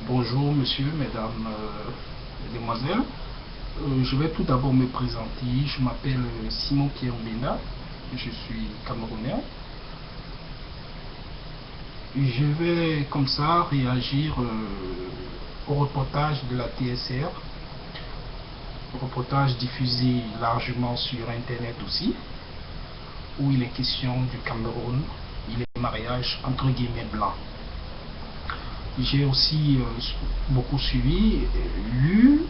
Bonjour monsieur, mesdames, mesdemoiselles. Je vais tout d'abord me présenter. Je m'appelle Simon Pierre Mbenda. Je suis camerounais. Je vais comme ça réagir au reportage de la TSR. Reportage diffusé largement sur internet aussi, où il est question du Cameroun, il est mariage entre guillemets blanc. J'ai aussi beaucoup suivi, lu,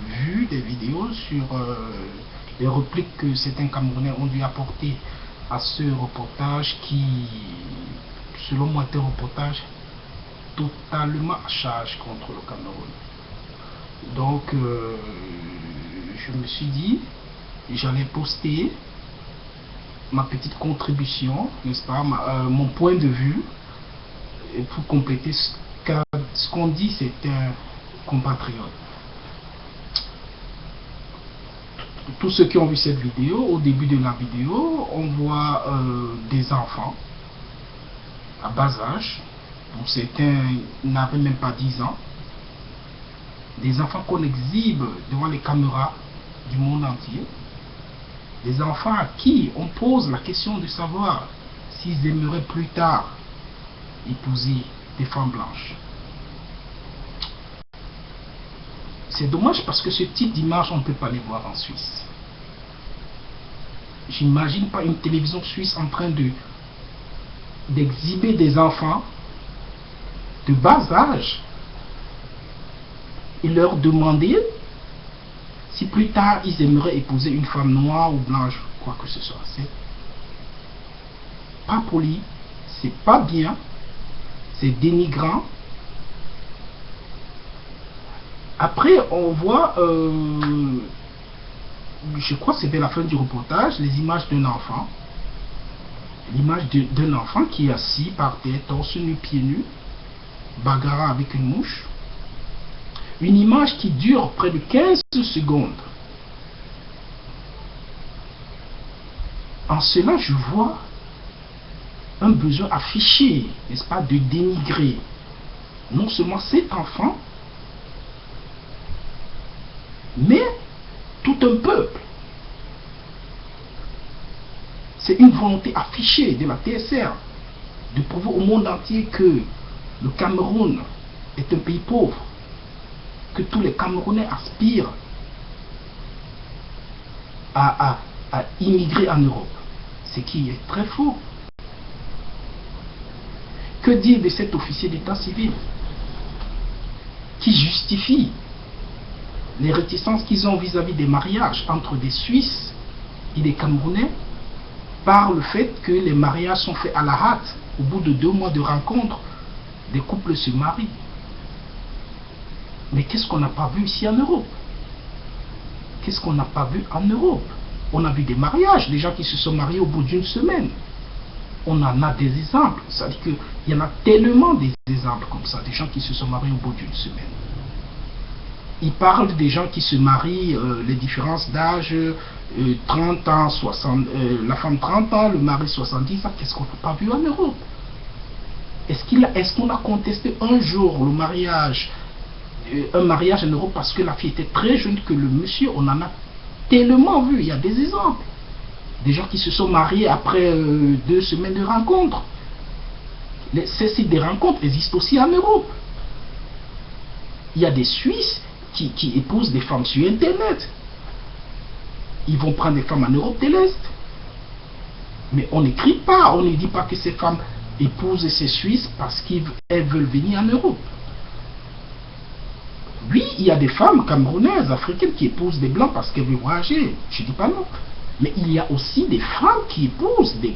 vu des vidéos sur les répliques que certains Camerounais ont dû apporter à ce reportage qui, selon moi, est un reportage totalement à charge contre le Cameroun. Donc, je me suis dit, j'allais poster ma petite contribution, n'est-ce pas, mon point de vue, pour compléter ce qu'on dit certains compatriotes. Tous ceux qui ont vu cette vidéo, au début de la vidéo, on voit des enfants à bas âge, pour certains n'avaient même pas 10 ans, des enfants qu'on exhibe devant les caméras du monde entier, des enfants à qui on pose la question de savoir s'ils aimeraient plus tard épouser des femmes blanches. C'est dommage parce que ce type d'image on ne peut pas les voir en Suisse. J'imagine pas une télévision suisse en train d'exhiber des enfants de bas âge et leur demander si plus tard ils aimeraient épouser une femme noire ou blanche, quoi que ce soit. C'est pas poli, c'est pas bien, c'est dénigrant. Après, on voit, je crois que c'est vers la fin du reportage, les images d'un enfant. L'image d'un enfant qui est assis par terre, torse nu, pieds nus, bagarrant avec une mouche. Une image qui dure près de 15 secondes. En cela, je vois un besoin affiché, n'est-ce pas, de dénigrer non seulement cet enfant, mais tout un peuple. C'est une volonté affichée de la TSR de prouver au monde entier que le Cameroun est un pays pauvre, que tous les Camerounais aspirent à immigrer en Europe, ce qui est très faux. Que dire de cet officier d'état civil qui justifie les réticences qu'ils ont vis-à-vis des mariages entre des Suisses et des Camerounais par le fait que les mariages sont faits à la hâte. Au bout de 2 mois de rencontre, des couples se marient. Mais qu'est-ce qu'on n'a pas vu ici en Europe? Qu'est-ce qu'on n'a pas vu en Europe? On a vu des mariages, des gens qui se sont mariés au bout d'une semaine. On en a des exemples. C'est-à-dire qu'il y en a tellement des exemples comme ça, des gens qui se sont mariés au bout d'une semaine. Ils parlent des gens qui se marient, les différences d'âge, 30 ans, 60, la femme 30 ans, le mari 70 ans. Qu'est-ce qu'on n'a pas vu en Europe? Est-ce qu'on a contesté un jour le mariage, un mariage en Europe parce que la fille était très jeune que le monsieur? On en a tellement vu, il y a des exemples. Des gens qui se sont mariés après 2 semaines de rencontre. Ces sites de rencontres existent aussi en Europe. Il y a des Suisses qui épousent des femmes sur Internet. Ils vont prendre des femmes en Europe de l'Est. Mais on n'écrit pas, on ne dit pas que ces femmes épousent ces Suisses parce qu'elles veulent venir en Europe. Oui, il y a des femmes camerounaises, africaines qui épousent des blancs parce qu'elles veulent voyager. Je ne dis pas non. Mais il y a aussi des femmes qui épousent des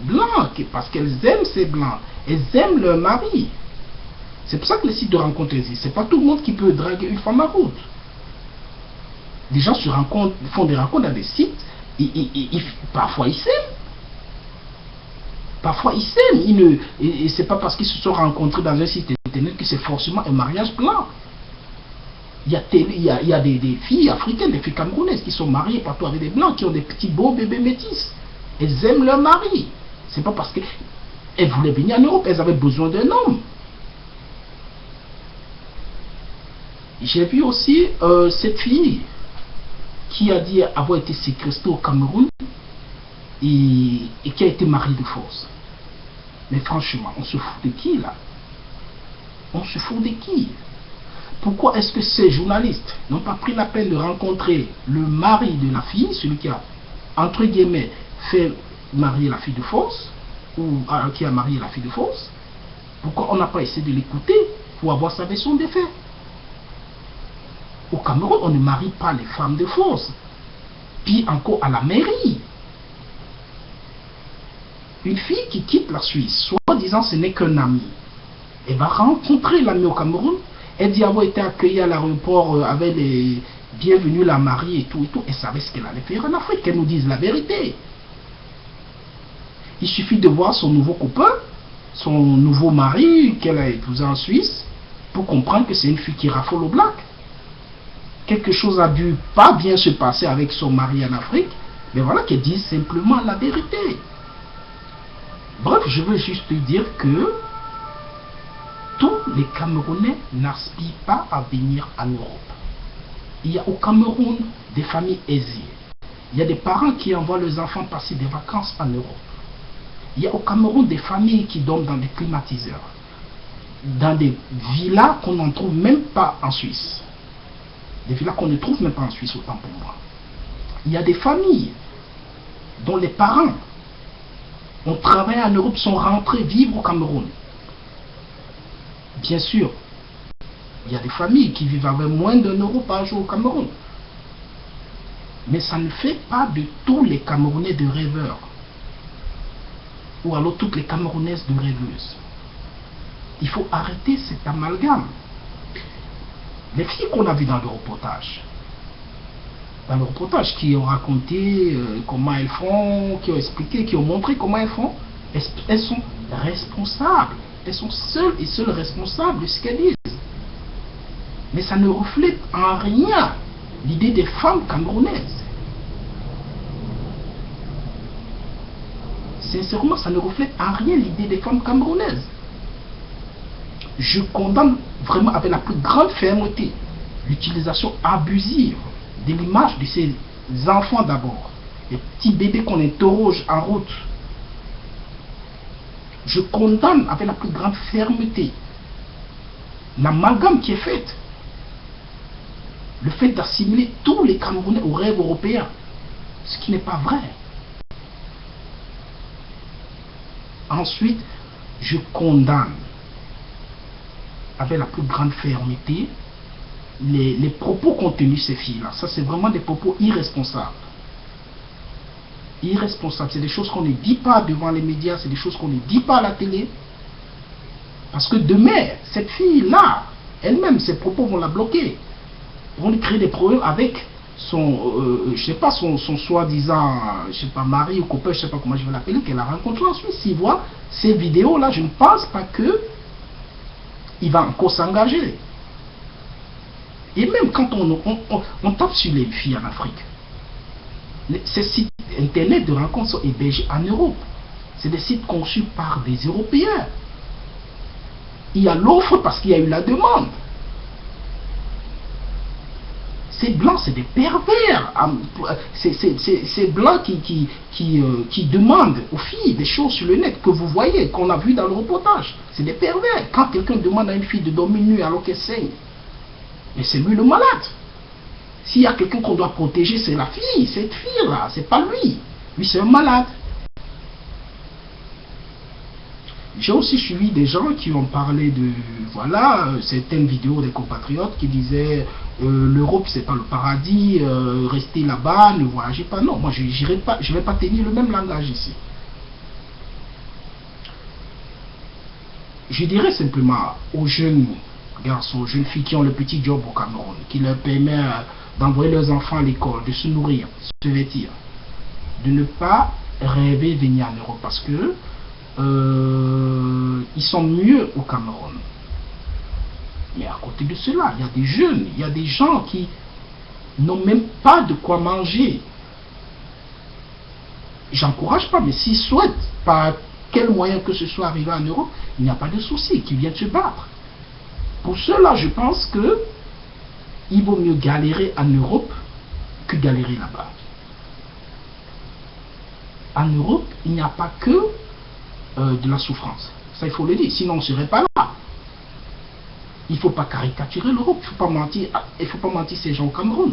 blancs parce qu'elles aiment ces blancs. Elles aiment leur mari. C'est pour ça que les sites de rencontres existent. C'est pas tout le monde qui peut draguer une femme à route. Les gens font des rencontres dans des sites. Parfois ils s'aiment. Parfois ils s'aiment. Et c'est pas parce qu'ils se sont rencontrés dans un site internet que c'est forcément un mariage blanc. Il y a des filles africaines, des filles camerounaises qui sont mariées partout avec des blancs, qui ont des petits beaux bébés métis. Elles aiment leur mari. C'est pas parce qu'elles voulaient venir en Europe, elles avaient besoin d'un homme. J'ai vu aussi cette fille qui a dit avoir été séquestrée au Cameroun et qui a été mariée de force. Mais franchement, on se fout de qui là? On se fout de qui? Pourquoi est-ce que ces journalistes n'ont pas pris la peine de rencontrer le mari de la fille, celui qui a, entre guillemets, fait marier la fille de force, ou qui a marié la fille de force? Pourquoi on n'a pas essayé de l'écouter pour avoir sa version des faits? Au Cameroun, on ne marie pas les femmes de force. Puis encore à la mairie. Une fille qui quitte la Suisse, soi-disant ce n'est qu'un ami, elle va rencontrer l'ami au Cameroun. Elle dit avoir été accueillie à l'aéroport avec les bienvenus, la mariée et tout. Elle savait ce qu'elle allait faire en Afrique, qu'elle nous dise la vérité. Il suffit de voir son nouveau copain, son nouveau mari qu'elle a épousé en Suisse, pour comprendre que c'est une fille qui raffole au black. Quelque chose a dû pas bien se passer avec son mari en Afrique, mais voilà qu'elle dise simplement la vérité. Bref, je veux juste te dire que tous les Camerounais n'aspirent pas à venir en Europe. Il y a au Cameroun des familles aisées. Il y a des parents qui envoient leurs enfants passer des vacances en Europe. Il y a au Cameroun des familles qui dorment dans des climatiseurs, dans des villas qu'on n'en trouve même pas en Suisse. Des villas qu'on ne trouve même pas en Suisse, autant pour moi. Il y a des familles dont les parents ont travaillé en Europe, sont rentrés vivre au Cameroun. Bien sûr, il y a des familles qui vivent avec moins d'€1 par jour au Cameroun. Mais ça ne fait pas de tous les Camerounais de rêveurs. Ou alors toutes les Camerounaises de rêveuses. Il faut arrêter cet amalgame. Les filles qu'on a vues dans le reportage, qui ont raconté comment elles font, qui ont expliqué, qui ont montré comment elles font, elles sont responsables. Elles sont seules et seules responsables de ce qu'elles disent. Mais ça ne reflète en rien l'idée des femmes camerounaises. Sincèrement, ça ne reflète en rien l'idée des femmes camerounaises. Je condamne vraiment avec la plus grande fermeté l'utilisation abusive de l'image de ces enfants d'abord, les petits bébés qu'on interroge en route. Je condamne avec la plus grande fermeté l'amalgame qui est faite. Le fait d'assimiler tous les Camerounais au rêve européen, ce qui n'est pas vrai. Ensuite, je condamne avec la plus grande fermeté les propos contenus ces filles-là. Ça, c'est vraiment des propos irresponsables. Irresponsables. C'est des choses qu'on ne dit pas devant les médias, c'est des choses qu'on ne dit pas à la télé. Parce que demain, cette fille-là, elle-même, ses propos vont la bloquer. Vont lui créer des problèmes avec son, je sais pas, son soi-disant, je sais pas, mari ou copain, je sais pas comment je vais l'appeler, qu'elle a rencontré en Suisse. S'il voit ces vidéos-là, je ne pense pas que il va encore s'engager. Et même quand on tape sur les filles en Afrique, ces sites internet de rencontres sont hébergés en Europe. C'est des sites conçus par des Européens. Il y a l'offre parce qu'il y a eu la demande. Ces blancs, c'est des pervers. Ces blancs qui demandent aux filles des choses sur le net que vous voyez, qu'on a vu dans le reportage. C'est des pervers. Quand quelqu'un demande à une fille de dormir nue alors qu'elle saigne, mais c'est lui le malade. S'il y a quelqu'un qu'on doit protéger, c'est la fille, cette fille-là, c'est pas lui. Lui, c'est un malade. J'ai aussi suivi des gens qui ont parlé de, voilà, certaines vidéos des compatriotes qui disaient l'Europe c'est pas le paradis, restez là-bas, ne voyagez pas. Non, moi je ne vais pas tenir le même langage ici. Je dirais simplement aux jeunes garçons, aux jeunes filles qui ont le petit job au Cameroun, qui leur permet d'envoyer leurs enfants à l'école, de se nourrir, de se vêtir, de ne pas rêver de venir en Europe parce que ils sont mieux au Cameroun. Mais à côté de cela, il y a des jeunes, il y a des gens qui n'ont même pas de quoi manger. J'encourage pas, mais s'ils souhaitent, par quel moyen que ce soit arrivé en Europe, il n'y a pas de souci, qu'ils viennent se battre. Pour cela, je pense que il vaut mieux galérer en Europe que galérer là-bas. En Europe, il n'y a pas que de la souffrance. Ça, il faut le dire. Sinon, on ne serait pas là. Il ne faut pas caricaturer l'Europe. Il ne faut pas mentir ces gens au Cameroun.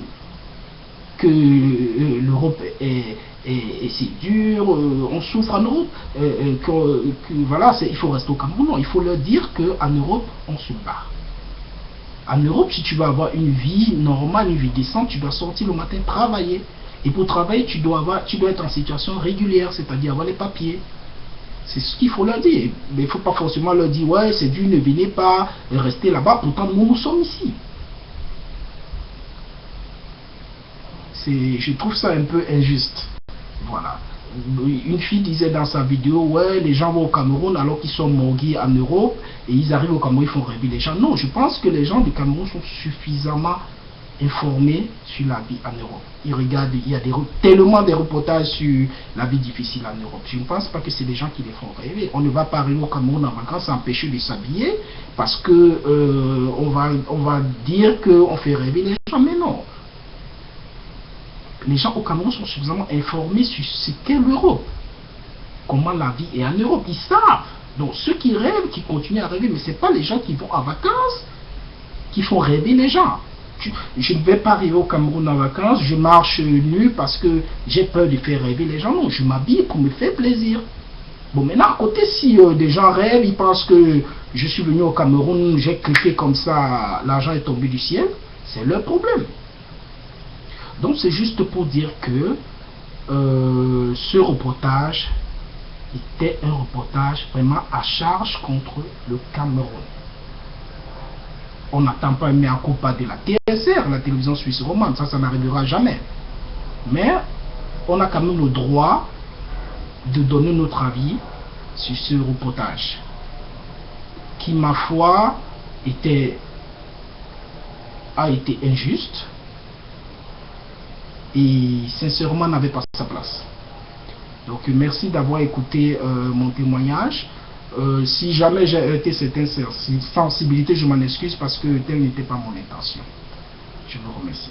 Que l'Europe c'est dur, on souffre en Europe. Voilà, il faut rester au Cameroun. Non, il faut leur dire qu'en Europe, on se bat. En Europe, si tu veux avoir une vie normale, une vie décente, tu dois sortir le matin, travailler. Et pour travailler, tu dois être en situation régulière, c'est-à-dire avoir les papiers. C'est ce qu'il faut leur dire. Mais il ne faut pas forcément leur dire, ouais, c'est dur, ne venez pas, restez là-bas. Pourtant, nous sommes ici. Je trouve ça un peu injuste. Voilà. Une fille disait dans sa vidéo, ouais, les gens vont au Cameroun alors qu'ils sont morgués en Europe et ils arrivent au Cameroun, ils font rêver les gens. Non, je pense que les gens du Cameroun sont suffisamment informés sur la vie en Europe. Ils regardent, il y a tellement de reportages sur la vie difficile en Europe. Je ne pense pas que c'est des gens qui les font rêver. On ne va pas arriver au Cameroun en vacances s'empêcher de s'habiller parce que on va dire qu'on fait rêver les gens, mais non. Les gens au Cameroun sont suffisamment informés sur ce qu'est l'Europe. Comment la vie est en Europe. Ils savent. Donc ceux qui rêvent, qui continuent à rêver, mais ce n'est pas les gens qui vont en vacances qui font rêver les gens. Je ne vais pas arriver au Cameroun en vacances, je marche nu parce que j'ai peur de faire rêver les gens. Non, je m'habille pour me faire plaisir. Bon, maintenant, à côté, si des gens rêvent, ils pensent que je suis venu au Cameroun, j'ai cliqué comme ça, l'argent est tombé du ciel, c'est leur problème. Donc c'est juste pour dire que ce reportage était un reportage vraiment à charge contre le Cameroun. On n'attend pas un mea culpa de la TSR, la télévision suisse romande, ça n'arrivera jamais. Mais on a quand même le droit de donner notre avis sur ce reportage qui, ma foi, a été injuste et sincèrement n'avait pas sa place. Donc merci d'avoir écouté mon témoignage. Si jamais j'ai heurté cette sensibilité, je m'en excuse parce que telle n'était pas mon intention. Je vous remercie.